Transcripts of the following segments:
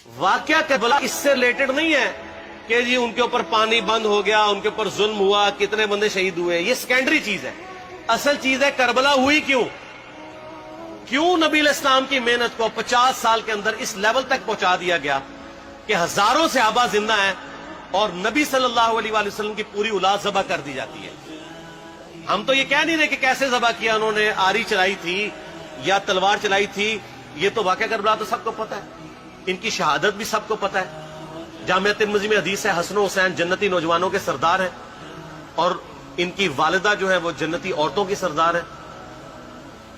واقعہ کربلا اس سے ریلیٹڈ نہیں ہے کہ جی ان کے اوپر پانی بند ہو گیا، ان کے اوپر ظلم ہوا، کتنے بندے شہید ہوئے، یہ سیکنڈری چیز ہے. اصل چیز ہے کربلا ہوئی کیوں نبی علیہ السلام کی محنت کو 50 سال کے اندر اس لیول تک پہنچا دیا گیا کہ ہزاروں صحابہ زندہ ہیں اور نبی صلی اللہ علیہ وآلہ وسلم کی پوری اولاد ذبح کر دی جاتی ہے. ہم تو یہ کہہ نہیں رہے کہ کیسے ذبح کیا انہوں نے، آری چلائی تھی یا تلوار چلائی تھی. یہ تو واقعہ کربلا تو سب کو پتا ہے، ان کی شہادت بھی سب کو پتا ہے. جامعہ ترمذی میں حدیث ہے حسن و حسین جنتی نوجوانوں کے سردار ہیں اور ان کی والدہ جو ہے وہ جنتی عورتوں کی سردار ہے.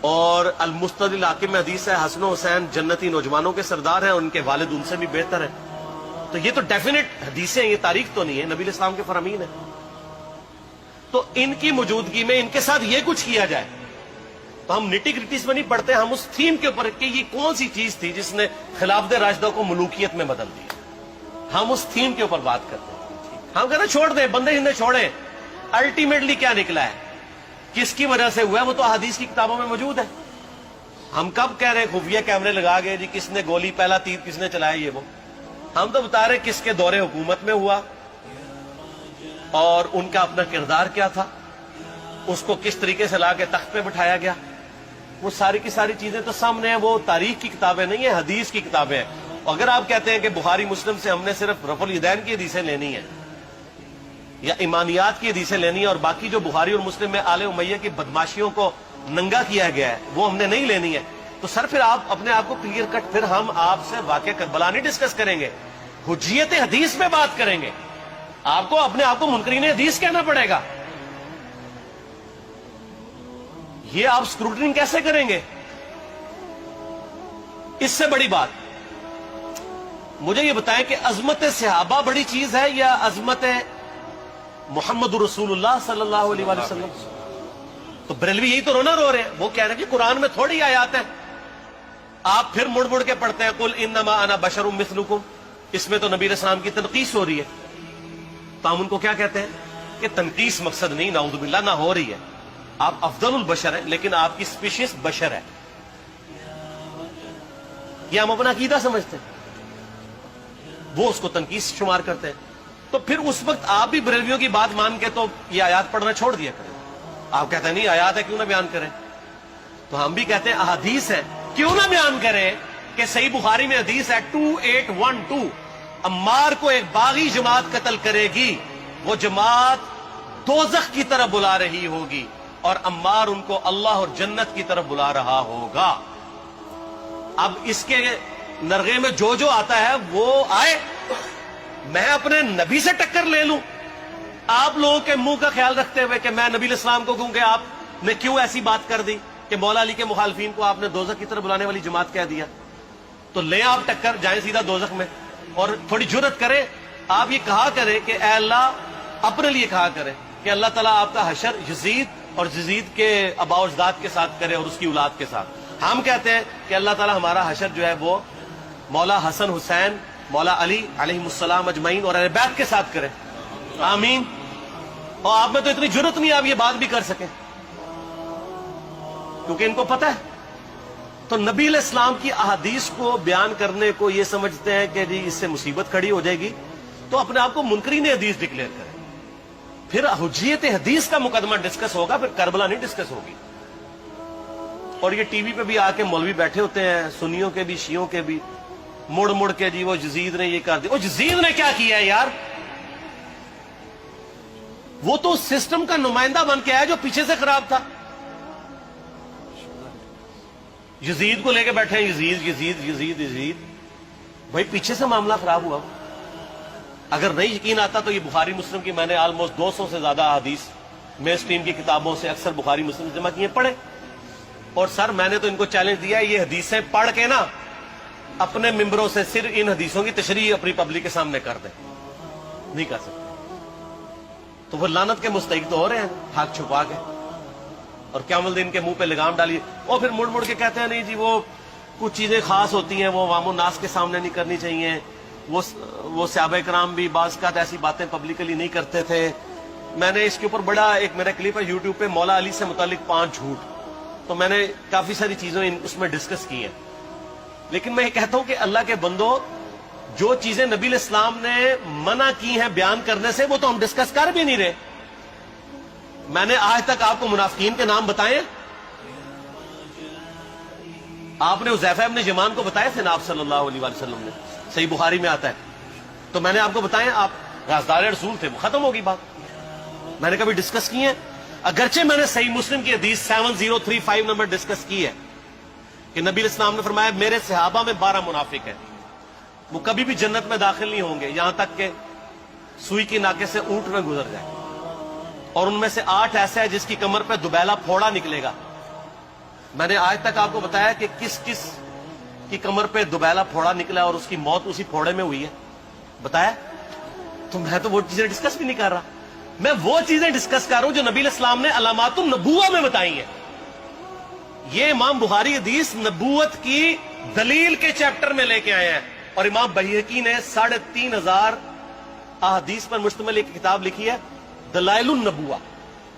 اور المستدرک الحاکم میں حدیث ہے حسن و حسین جنتی نوجوانوں کے سردار ہیں اور ان کے والد ان سے بھی بہتر ہیں. تو یہ تو ڈیفینٹ حدیثیں ہیں، یہ تاریخ تو نہیں ہے، نبی علیہ السلام کے فرامین ہیں. تو ان کی موجودگی میں ان کے ساتھ یہ کچھ کیا جائے تو ہم نٹی گریٹیز میں نہیں پڑھتے، ہم اس تھیم کے اوپر کہ یہ کون سی چیز تھی جس نے خلافت راشدہ کو ملوکیت میں بدل دیا، ہم اس تھیم کے اوپر بات کرتے ہیں. ہم کہتے ہیں چھوڑ دیں، بندے ہندے چھوڑیں. الٹیمیٹلی کیا نکلا ہے، کس کی وجہ سے ہوا ہے، وہ تو احادیث کی کتابوں میں موجود ہے. ہم کب کہہ رہے ہیں خفیہ کیمرے لگا گئے جی کس نے گولی پہلا تیر کس نے چلایا، یہ وہ ہم تو بتا رہے کس کے دور حکومت میں ہوا اور ان کا اپنا کردار کیا تھا، اس کو کس طریقے سے لا کے تخت پہ بٹھایا گیا. وہ ساری کی ساری چیزیں تو سامنے ہیں، وہ تاریخ کی کتابیں نہیں ہیں، حدیث کی کتابیں ہیں. اگر آپ کہتے ہیں کہ بخاری مسلم سے ہم نے صرف رفع الیدین کی حدیثیں لینی ہیں یا ایمانیات کی حدیثیں لینی ہے اور باقی جو بخاری اور مسلم میں آل امیہ کی بدماشیوں کو ننگا کیا گیا ہے وہ ہم نے نہیں لینی ہے، تو سر پھر آپ اپنے آپ کو کلیئر کٹ، پھر ہم آپ سے واقعہ کربلا نہیں ڈسکس کریں گے، حجیت حدیث میں بات کریں گے. آپ کو اپنے آپ کو منکرین حدیث کہنا پڑے گا. یہ آپ اسکروٹنگ کیسے کریں گے؟ اس سے بڑی بات مجھے یہ بتائیں کہ عظمت صحابہ بڑی چیز ہے یا عظمت محمد رسول اللہ صلی اللہ علیہ وآلہ وسلم؟ تو بریلوی یہی تو رونا رو رہے ہیں، وہ کہہ رہے ہیں کہ قرآن میں تھوڑی آیات ہیں. آپ پھر مڑ مڑ کے پڑھتے ہیں قل انما انا بشر مثلکم، اس میں تو نبی علیہ السلام کی تنقیص ہو رہی ہے. تو ہم ان کو کیا کہتے ہیں کہ تنقیص مقصد نہیں، نعوذ باللہ نہ ہو رہی ہے. آپ افضل البشر ہیں لیکن آپ کی سپیشیز بشر ہے، یہ ہم اپنا عقیدہ سمجھتے ہیں، وہ اس کو تنقیص شمار کرتے ہیں. تو پھر اس وقت آپ بھی بریلویوں کی بات مان کے تو یہ آیات پڑھنا چھوڑ دیا کریں. آپ کہتے ہیں نہیں آیات ہے کیوں نہ بیان کریں، تو ہم بھی کہتے ہیں احادیث ہے کیوں نہ بیان کریں. کہ صحیح بخاری میں حدیث ہے 2812 عمار کو ایک باغی جماعت قتل کرے گی، وہ جماعت دوزخ کی طرف بلا رہی ہوگی اور عمار ان کو اللہ اور جنت کی طرف بلا رہا ہوگا. اب اس کے نرغے میں جو آتا ہے وہ آئے، میں اپنے نبی سے ٹکر لے لوں. آپ لوگوں کے منہ کا خیال رکھتے ہوئے کہ میں نبی علیہ السلام کو کہوں کہ آپ نے کیوں ایسی بات کر دی کہ مولا علی کے مخالفین کو آپ نے دوزخ کی طرف بلانے والی جماعت کہہ دیا. تو لیں آپ ٹکر، جائیں سیدھا دوزخ میں. اور تھوڑی جرت کریں، آپ یہ کہا کریں کہ اے اللہ، اپنے لیے کہا کریں کہ اللہ تعالیٰ آپ کا حشر یزید اور یزید کے آباء و اجداد کے ساتھ کرے اور اس کی اولاد کے ساتھ. ہم کہتے ہیں کہ اللہ تعالیٰ ہمارا حشر جو ہے وہ مولا حسن حسین، مولا علی علیہ السلام اجمعین اور اہل بیت کے ساتھ کرے، آمین. اور آپ میں تو اتنی جرت نہیں آپ یہ بات بھی کر سکیں کیونکہ ان کو پتہ ہے. تو نبی علیہ السلام کی احادیث کو بیان کرنے کو یہ سمجھتے ہیں کہ جی اس سے مصیبت کھڑی ہو جائے گی تو اپنے آپ کو منکرین حدیث ڈکلیئر کریں. پھر حجیت حدیث کا مقدمہ ڈسکس ہوگا، پھر کربلا نہیں ڈسکس ہوگی. اور یہ ٹی وی پہ بھی آ کے مولوی بیٹھے ہوتے ہیں، سنیوں کے بھی شیعوں کے بھی، مڑ مڑ کے جی وہ یزید نے یہ کر دیا. وہ یزید نے کیا کیا ہے یار؟ وہ تو سسٹم کا نمائندہ بن کے آیا جو پیچھے سے خراب تھا. یزید کو لے کے بیٹھے ہیں، یزید یزید یزید یزید. بھائی پیچھے سے معاملہ خراب ہوا. اگر نہیں یقین آتا تو یہ بخاری مسلم کی میں نے آلموسٹ 200 سے زیادہ حدیث میں اسٹریم کی کتابوں سے اکثر بخاری مسلم جمع کیے پڑھے. اور سر میں نے تو ان کو چیلنج دیا یہ حدیثیں پڑھ کے نا اپنے ممبروں سے صرف ان حدیثوں کی تشریح اپنی پبلک کے سامنے کر دیں. نہیں کر سکتے تو وہ لعنت کے مستحق تو ہو رہے ہیں ہاتھ چھپا کے، اور قیامت دن کے منہ پہ لگام ڈالیے. اور پھر مڑ مڑ کے کہتے ہیں نہیں جی وہ کچھ چیزیں خاص ہوتی ہیں وہ عوام الناس کے سامنے نہیں کرنی چاہیے. وہ صحابہ کرام بھی بعض کا ایسی باتیں پبلکلی نہیں کرتے تھے. میں نے اس کے اوپر بڑا ایک میرا کلپ ہے یوٹیوب پہ، مولا علی سے متعلق 5 جھوٹ. تو میں نے کافی ساری چیزیں اس میں ڈسکس کی ہیں. لیکن میں یہ کہتا ہوں کہ اللہ کے بندو جو چیزیں نبی علیہ السلام نے منع کی ہیں بیان کرنے سے وہ تو ہم ڈسکس کر بھی نہیں رہے. میں نے آج تک آپ کو منافقین کے نام بتائے؟ آپ نے حذیفہ ابن یمان کو بتایا تھے نا آپ صلی اللہ علیہ وسلم نے؟ صحیح بخاری میں آتا ہے. تو میں نے آپ کو بتایا، آپ رازدار رسول تھے، ختم ہوگی بات. میں نے کبھی ڈسکس کی ہے؟ اگرچہ میں نے صحیح مسلم کی حدیث 7035 نمبر ڈسکس کی ہے کہ نبی علیہ السلام نے فرمایا میرے صحابہ میں 12 منافق ہیں، وہ کبھی بھی جنت میں داخل نہیں ہوں گے یہاں تک کہ سوئی کی ناکے سے اونٹ میں گزر جائے، اور ان میں سے 8 ایسے ہیں جس کی کمر پہ دوبیلا پھوڑا نکلے گا. میں نے آج تک آپ کو بتایا کہ کس کس کی کمر پہ دوبیلا پھوڑا نکلا اور اس کی موت اسی پھوڑے میں ہوئی ہے؟ بتایا؟ تو میں تو وہ چیزیں ڈسکس بھی نہیں کر رہا، میں وہ چیزیں ڈسکس کر رہا ہوں جو نبی علیہ السلام نے علامات النبوہ میں بتائی ہیں. یہ امام بخاری حدیث نبوت کی دلیل کے چیپٹر میں لے کے آئے ہیں، اور امام بہقی نے 3500 احادیث پر مشتمل ایک کتاب لکھی ہے دلائل النبوہ،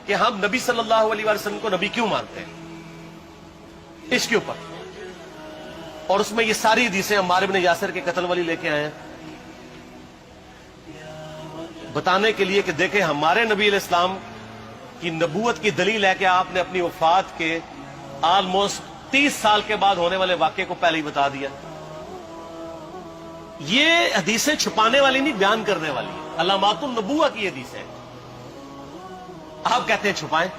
کہ ہم نبی صلی اللہ علیہ وسلم کو نبی کیوں مانتے ہیں، اس کے اوپر. اور اس میں یہ ساری حدیثیں عمار بن یاسر کے قتل والی لے کے آئے ہیں، بتانے کے لیے کہ دیکھیں ہمارے نبی علیہ السلام کی نبوت کی دلیل ہے کہ آپ نے اپنی وفات کے آلموسٹ 30 سال کے بعد ہونے والے واقعے کو پہلے ہی بتا دیا. یہ حدیثیں چھپانے والی نہیں، بیان کرنے والی ہیں، علامات النبوہ کی حدیثیں. آپ کہتے ہیں چھپائیں.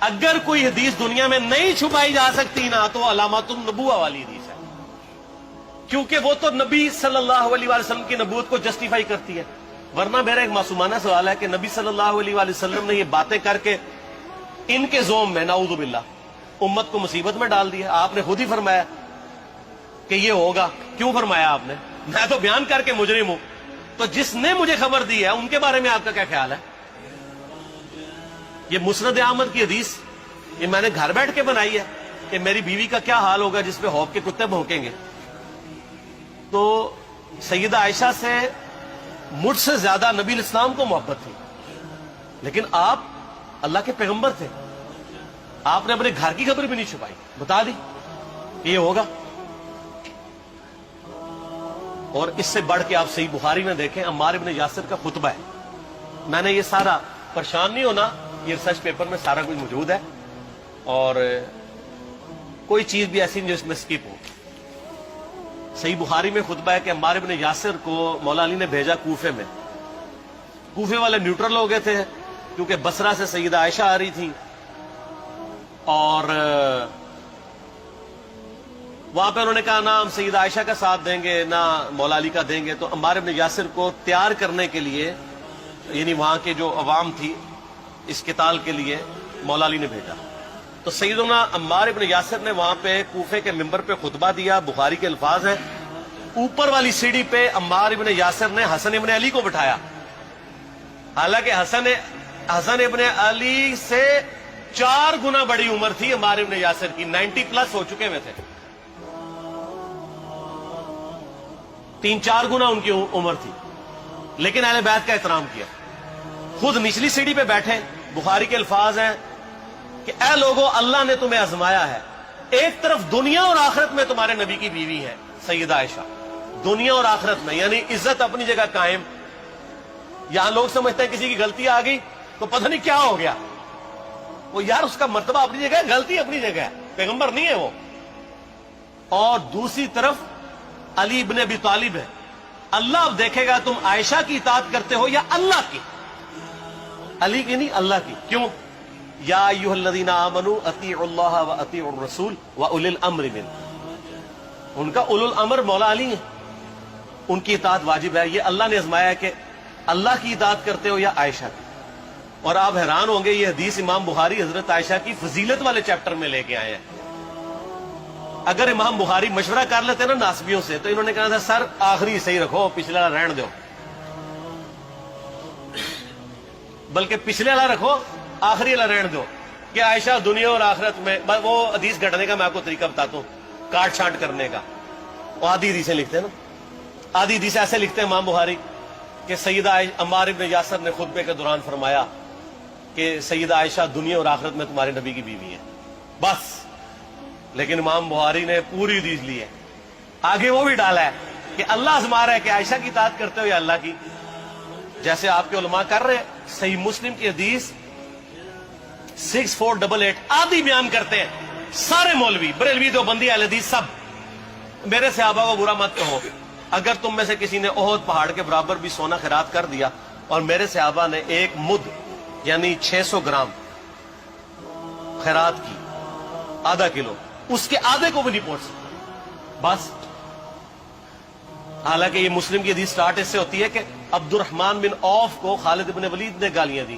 اگر کوئی حدیث دنیا میں نہیں چھپائی جا سکتی نا تو علامات النبوہ والی حدیث ہے، کیونکہ وہ تو نبی صلی اللہ علیہ وسلم کی نبوت کو جسٹیفائی کرتی ہے. ورنہ میرا ایک معصومانہ سوال ہے کہ نبی صلی اللہ علیہ وسلم نے یہ باتیں کر کے ان کے زوم میں نعوذ باللہ امت کو مصیبت میں ڈال دیا. آپ نے خود ہی فرمایا کہ یہ ہوگا. کیوں فرمایا آپ نے؟ میں تو بیان کر کے مجرم ہوں. تو جس نے مجھے خبر دی ہے ان کے بارے میں آپ کا کیا خیال ہے؟ یہ مسند احمد کی حدیث یہ میں نے گھر بیٹھ کے بنائی ہے کہ میری بیوی کا کیا حال ہوگا جس پہ خوف کے کتے بھونکیں گے. تو سیدہ عائشہ سے مجھ سے زیادہ نبی علیہ السلام کو محبت تھی، لیکن آپ اللہ کے پیغمبر تھے، آپ نے اپنے گھر کی خبر بھی نہیں چھپائی، بتا دی کہ یہ ہوگا. اور اس سے بڑھ کے آپ صحیح بخاری میں دیکھیں عمار ابن یاسر کا خطبہ ہے. میں نے یہ سارا، پریشان نہیں ہونا، یہ ریسرچ پیپر میں سارا کچھ موجود ہے اور کوئی چیز بھی ایسی نہیں جو اس میں سکپ ہو. صحیح بخاری میں خطبہ ہے کہ عمار ابن یاسر کو مولا علی نے بھیجا کوفے میں. کوفے والے نیوٹرل ہو گئے تھے کیونکہ بصرہ سے سیدہ عائشہ آ رہی تھی اور وہاں پہ انہوں نے کہا نہ ہم سیدہ عائشہ کا ساتھ دیں گے نہ مولا علی کا دیں گے. تو عمار ابن یاسر کو تیار کرنے کے لیے، یعنی وہاں کے جو عوام تھی اس قتال کے لیے، مولا علی نے بھیجا. تو سیدنا عمار ابن یاسر نے وہاں پہ کوفے کے ممبر پہ خطبہ دیا. بخاری کے الفاظ ہیں، اوپر والی سیڑھی پہ عمار ابن یاسر نے حسن ابن علی کو بٹھایا، حالانکہ حسن ابن علی سے 4 گنا بڑی عمر تھی عمار ابن یاسر کی، 90 پلس ہو چکے ہوئے تھے، 3-4 گنا ان کی عمر تھی. لیکن اہل بیت کا احترام کیا. خود نچلی سیڑھی پہ بیٹھے. بخاری کے الفاظ ہیں کہ اے لوگو اللہ نے تمہیں آزمایا ہے، ایک طرف دنیا اور آخرت میں تمہارے نبی کی بیوی ہے سیدہ عائشہ، دنیا اور آخرت میں، یعنی عزت اپنی جگہ قائم. یہاں لوگ سمجھتے ہیں کسی کی غلطی آ گئی تو پتہ نہیں کیا ہو گیا. وہ یار اس کا مرتبہ اپنی جگہ ہے، غلطی اپنی جگہ ہے، پیغمبر نہیں ہے وہ. اور دوسری طرف علی ابن ابی طالب ہے. اللہ اب دیکھے گا تم عائشہ کی اطاعت کرتے ہو یا اللہ کی. علی کی نہیں، اللہ کی. کیوں؟ یا ایھا الذین آمنوا اطیعوا اللہ واطیعوا الرسول واولی الامر منکم. ان کا اولو الامر مولا علی ہیں، ان کی اطاعت واجب ہے. یہ اللہ نے آزمایا ہے کہ اللہ کی اطاعت کرتے ہو یا عائشہ کی. اور آپ حیران ہوں گے یہ حدیث امام بخاری حضرت عائشہ کی فضیلت والے چیپٹر میں لے کے آئے ہیں. اگر امام بخاری مشورہ کر لیتے نا ناسبیوں سے تو انہوں نے کہا تھا سر آخری صحیح رکھو، پچھلے والا رہن دو، بلکہ پچھلے والا رکھو آخری والا رہن دو، کہ عائشہ دنیا اور آخرت میں. وہ حدیث گھٹنے کا میں آپ کو طریقہ بتاتا ہوں، کاٹ چھانٹ کرنے کا. وہ آدھی حدیثیں لکھتے ہیں نا، آدھی حدیث ایسے لکھتے ہیں امام بخاری کہ سیدہ عمار ابن یاسر نے خطبے کے دوران فرمایا کہ سیدہ عائشہ دنیا اور آخرت میں تمہارے نبی کی بیوی ہے، بس. لیکن امام بخاری نے پوری حدیث لی ہے، آگے وہ بھی ڈالا ہے کہ اللہ آزما رہا ہے کہ عائشہ کی اطاعت کرتے ہو یا اللہ کی؟ جیسے آپ کے علماء کر رہے ہیں. صحیح مسلم کی حدیث 6488 آدھی بیان کرتے ہیں سارے مولوی، بریلوی، دیوبندی، اہل حدیث سب. میرے صحابہ کو برا مت کہو. اگر تم میں سے کسی نے احد پہاڑ کے برابر بھی سونا خیرات کر دیا اور میرے صحابہ نے ایک مد یعنی 600 گرام خیرات کی، آدھا کلو، اس کے آدھے کو بھی نہیں پہنچ سکتا بس. حالانکہ یہ مسلم کی حدیث سٹارٹ اس سے ہوتی ہے کہ عبد الرحمن بن عوف کو خالد بن ولید نے گالیاں دی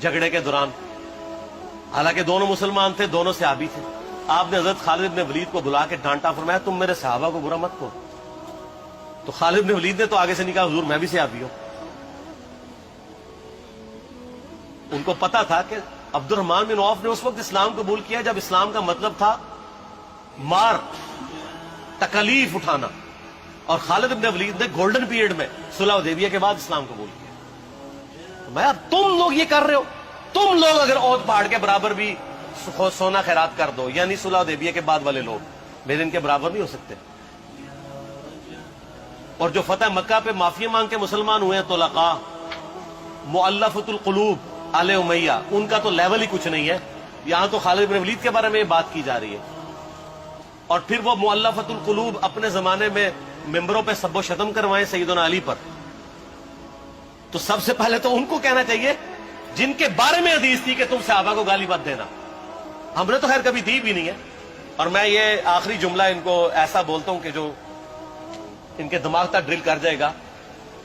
جھگڑے کے دوران. حالانکہ دونوں مسلمان تھے، دونوں صحابی تھے. آپ نے حضرت خالد بن ولید کو بلا کے ڈانٹا، فرمایا تم میرے صحابہ کو برا مت کہو. تو خالد بن ولید نے تو آگے سے نہیں کہا حضور میں بھی صحابی ہوں. ان کو پتا تھا کہ عبد الرحمن بن عوف نے اس وقت اسلام قبول کیا جب اسلام کا مطلب تھا مار، تکلیف اٹھانا، اور خالد بن ولید نے گولڈن پیریڈ میں صلح حدیبیہ کے بعد اسلام قبول کیا. میں اب تم لوگ یہ کر رہے ہو، تم لوگ اگر احد پہاڑ کے برابر بھی سونا خیرات کر دو، یعنی صلح حدیبیہ کے بعد والے لوگ میرے ان کے برابر نہیں ہو سکتے. اور جو فتح مکہ پہ معافی مانگ کے مسلمان ہوئے ہیں طلقاء، مؤلفۃ القلوب، آل امیہ، ان کا تو لیول ہی کچھ نہیں ہے. یہاں تو خالد بن ولید کے بارے میں یہ بات کی جا رہی ہے. اور پھر وہ مؤلفۃ القلوب اپنے زمانے میں ممبروں پہ سب و شتم کروائیں سیدنا علی پر. تو سب سے پہلے تو ان کو کہنا چاہیے جن کے بارے میں حدیث تھی کہ تم صحابہ کو گالی مت دینا. ہم نے تو خیر کبھی دی بھی نہیں ہے. اور میں یہ آخری جملہ ان کو ایسا بولتا ہوں کہ جو ان کے دماغ تک ڈرل کر جائے گا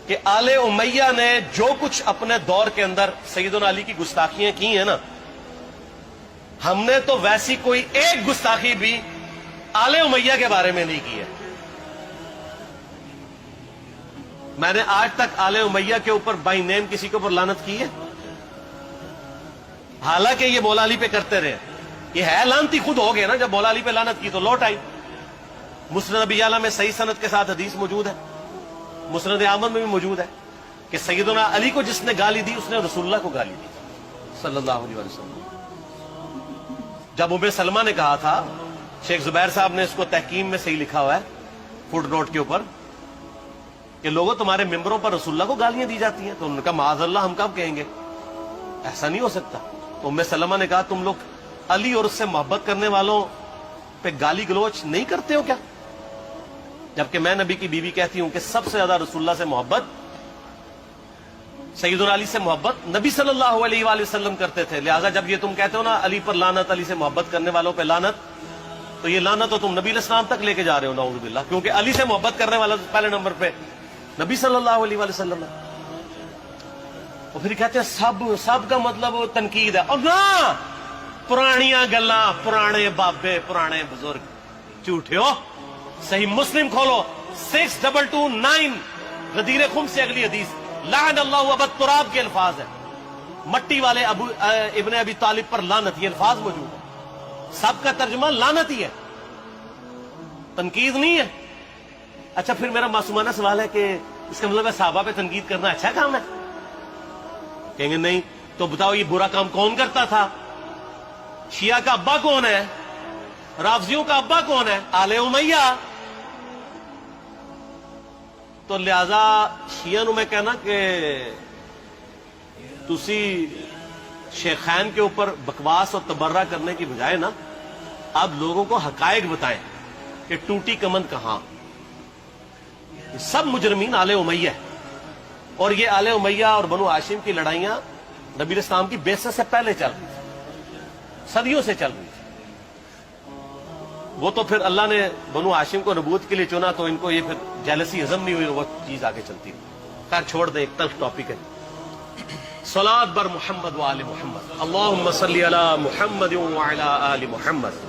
کہ آل امیہ نے جو کچھ اپنے دور کے اندر سیدنا علی کی گستاخیاں کی ہیں نا، ہم نے تو ویسی کوئی ایک گستاخی بھی آل امیہ کے بارے میں نہیں کی ہے. میں نے آج تک آل امیہ کے اوپر بائی نیم کسی کے اوپر لعنت کی ہے؟ حالانکہ یہ مولا علی پہ کرتے رہے. یہ ہے لعنتی خود ہو گئے نا. جب مولا علی پہ لعنت کی تو لوٹ آئی. مسند ابی اعلیٰ میں صحیح سند کے ساتھ حدیث موجود ہے، مسند احمد میں بھی موجود ہے کہ سیدنا علی کو جس نے گالی دی اس نے رسول اللہ کو گالی دی صلی اللہ علیہ وسلم. جب ام سلمہ نے کہا تھا، شیخ زبیر صاحب نے اس کو تحکیم میں صحیح لکھا ہوا ہے فٹ نوٹ کے اوپر، کہ لوگوں تمہارے ممبروں پر رسول اللہ کو گالیاں دی جاتی ہیں، تو انہوں نے کہا معاذ اللہ، ہم کب کہیں گے، ایسا نہیں ہو سکتا. تو ام سلمہ نے کہا تم لوگ علی اور اس سے محبت کرنے والوں پہ گالی گلوچ نہیں کرتے ہو کیا؟ جبکہ میں نبی کی بیوی کہتی ہوں کہ سب سے زیادہ رسول اللہ سے محبت، سیدنا علی سے محبت نبی صلی اللہ علیہ وآلہ وسلم کرتے تھے. لہٰذا جب یہ تم کہتے ہو نا علی پر لعنت، علی سے محبت کرنے والوں پہ لعنت، تو یہ لعنت تو تم نبی علیہ السلام تک لے کے جا رہے ہو نعوذ باللہ. کیونکہ علی سے محبت کرنے والا پہلے نمبر پہ نبی صلی اللہ علیہ وآلہ وسلم ہے. اور پھر کہتے ہیں سب کا مطلب تنقید ہے. اور نہ، پرانیاں گلاں، پرانے بابے، پرانے بزرگ جھوٹے ہو. صحیح مسلم کھولو 6229 غدیر خم سے اگلی حدیث، لعن اللہ ابا التراب کے الفاظ ہیں. مٹی والے ابن ابی طالب پر لعنت، یہ الفاظ موجود ہے. سب کا ترجمہ لعنت ہی ہے، تنقید نہیں ہے. اچھا پھر میرا معصومانہ سوال ہے کہ اس کا مطلب ہے صحابہ پہ تنقید کرنا اچھا کام ہے؟ کہیں گے نہیں. تو بتاؤ یہ برا کام کون کرتا تھا؟ شیعہ کا ابا کون ہے؟ رافضیوں کا ابا کون ہے؟ آل امیہ. تو لہذا شیعہ نو میں کہنا کہ تسی شیخین کے اوپر بکواس اور تبرہ کرنے کی بجائے نا آپ لوگوں کو حقائق بتائیں کہ ٹوٹی کمند کہاں. سب مجرمین آل امیہ ہے. اور یہ آل امیہ اور بنو ہاشم کی لڑائیاں نبی علیہ السلام کی بعثت سے پہلے چل رہی تھی، صدیوں سے چل رہی تھی. وہ تو پھر اللہ نے بنو ہاشم کو نبوت کے لیے چنا تو ان کو یہ پھر جیلسی ہضم نہیں ہوئی، وہ چیز آگے چلتی. خیر چھوڑ دیں، ایک تلخ ٹاپک ہے. صلاۃ بر محمد و آل محمد. اللہم صلی علی محمد و علی آل محمد.